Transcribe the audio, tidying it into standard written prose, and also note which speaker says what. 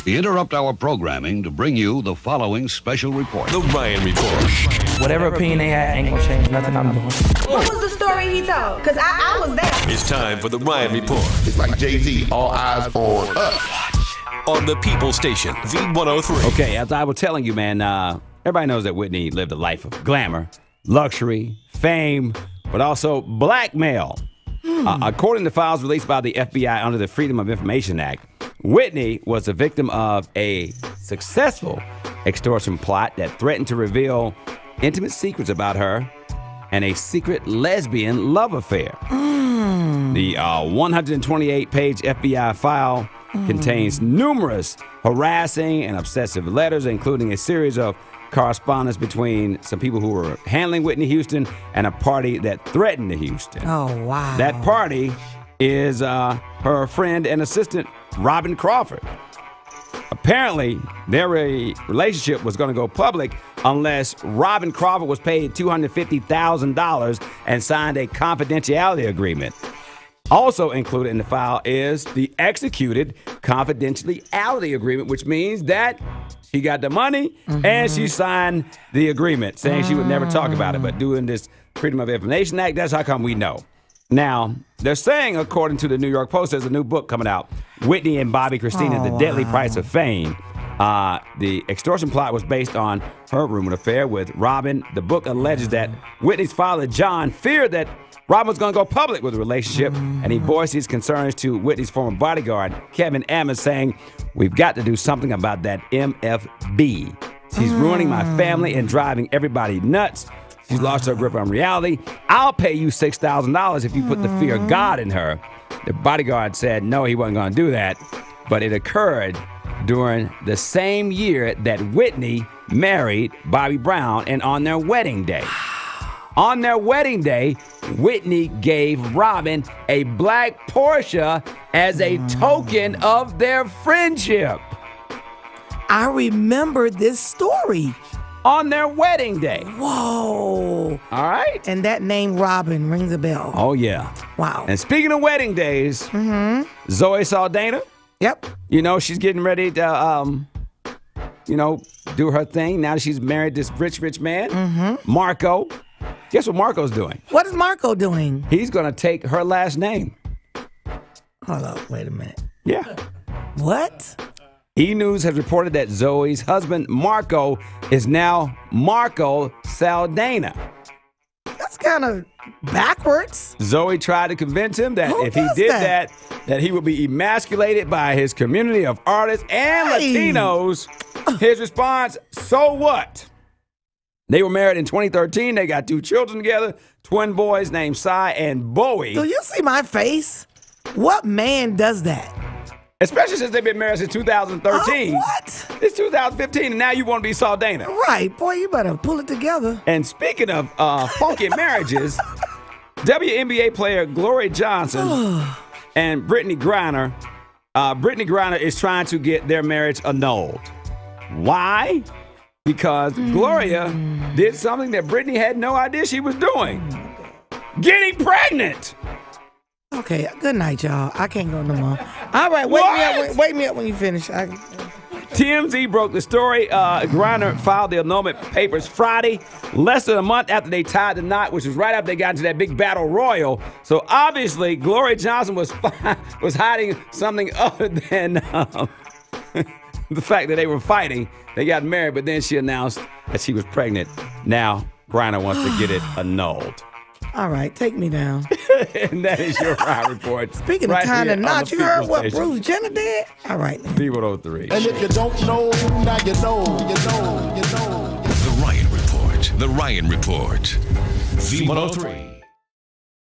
Speaker 1: We interrupt our programming to bring you the following special report.
Speaker 2: The Ryan Report.
Speaker 3: Whatever opinion they had ain't gonna change nothing I'm doing.
Speaker 4: What was the story he told? Because I was there.
Speaker 2: It's time for the Ryan Report.
Speaker 5: It's like Jay-Z, all eyes on us.
Speaker 2: On the People Station, V103.
Speaker 6: Okay, as I was telling you, man, everybody knows that Whitney lived a life of glamour, luxury, fame, but also blackmail. According to files released by the FBI under the Freedom of Information Act, Whitney was the victim of a successful extortion plot that threatened to reveal intimate secrets about her and a secret lesbian love affair. The 128-page FBI file contains numerous harassing and obsessive letters, including a series of correspondence between some people who were handling Whitney Houston and a party that threatened the Houston.
Speaker 4: Oh, wow.
Speaker 6: That party is her friend and assistant, Robin Crawford. Apparently, their relationship was going to go public unless Robin Crawford was paid $250,000 and signed a confidentiality agreement. Also included in the file is the executed confidentiality agreement, which means that she got the money and she signed the agreement saying she would never talk about it. But doing this Freedom of Information Act, that's how come we know. Now, they're saying, according to the New York Post, there's a new book coming out, Whitney and Bobby Christina, The Deadly Price of Fame. The extortion plot was based on her rumored affair with Robin. The book alleges that Whitney's father, John, feared that Robin was going to go public with the relationship, and he voiced his concerns to Whitney's former bodyguard, Kevin Amos, saying, "We've got to do something about that MFB. She's ruining my family and driving everybody nuts. She's lost her grip on reality. I'll pay you $6,000 if you put the fear of God in her." The bodyguard said no, he wasn't going to do that, but it occurred during the same year that Whitney married Bobby Brown, and on their wedding day. On their wedding day, Whitney gave Robin a black Porsche as a token of their friendship.
Speaker 4: I remember this story.
Speaker 6: On their wedding day.
Speaker 4: Whoa.
Speaker 6: All right?
Speaker 4: And that name Robin rings a bell.
Speaker 6: Oh, yeah.
Speaker 4: Wow.
Speaker 6: And speaking of wedding days, Zoe Saldana,
Speaker 4: Yep.
Speaker 6: you know, she's getting ready to, do her thing. Now that she's married this rich man, Marco. Guess what Marco's doing?
Speaker 4: What is Marco doing?
Speaker 6: He's going to take her last name.
Speaker 4: Hold up. Wait a minute.
Speaker 6: Yeah.
Speaker 4: What?
Speaker 6: E! News has reported that Zoe's husband, Marco, is now Marco Saldana.
Speaker 4: That's kind of backwards.
Speaker 6: Zoe tried to convince him that
Speaker 4: Who
Speaker 6: if he
Speaker 4: does
Speaker 6: did
Speaker 4: that?
Speaker 6: that he would be emasculated by his community of artists and Latinos. His response, so what? They were married in 2013. They got 2 children together, twin boys named Cy and Bowie.
Speaker 4: Do you see my face? What man does that?
Speaker 6: Especially since they've been married since 2013.
Speaker 4: What?
Speaker 6: It's 2015, and now you want to be Saldana.
Speaker 4: Right. Boy, you better pull it together.
Speaker 6: And speaking of funky marriages, WNBA player Gloria Johnson and Brittany Griner is trying to get their marriage annulled. Why? Because Gloria did something that Brittany had no idea she was doing. Getting pregnant.
Speaker 4: Okay, good night, y'all. I can't go no more. All right, wake me up when you finish.
Speaker 6: TMZ broke the story. Griner filed the annulment papers Friday, less than a month after they tied the knot, which was right after they got into that big battle royal. So obviously, Gloria Johnson was hiding something other than the fact that they were fighting. They got married, but then she announced that she was pregnant. Now, Griner wants to get it annulled.
Speaker 4: All right, take me down.
Speaker 6: And that is your Ryan Report.
Speaker 4: Speaking of kind of not, you heard what Bruce Jenner did? All right.
Speaker 6: V103.
Speaker 5: And if you don't know, now you know.
Speaker 2: The Ryan Report. The Ryan Report. V103.